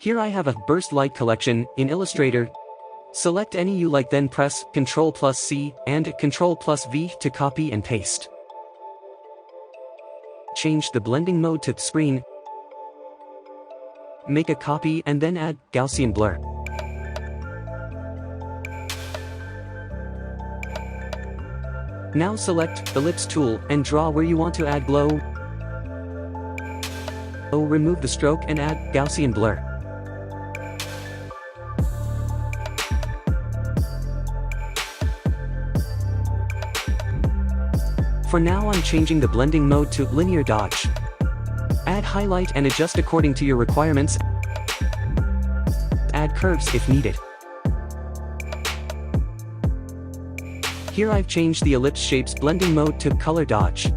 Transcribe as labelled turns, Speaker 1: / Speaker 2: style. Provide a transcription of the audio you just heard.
Speaker 1: Here I have a burst light collection in Illustrator. Select any you like, then press Ctrl+C and Ctrl+V to copy and paste. Change the blending mode to screen. Make a copy and then add Gaussian blur. Now select Ellipse tool and draw where you want to add glow. Remove the stroke and add Gaussian blur. For now I'm changing the blending mode to linear dodge. Add highlight and adjust according to your requirements. Add curves if needed. Here I've changed the ellipse shape's blending mode to color dodge.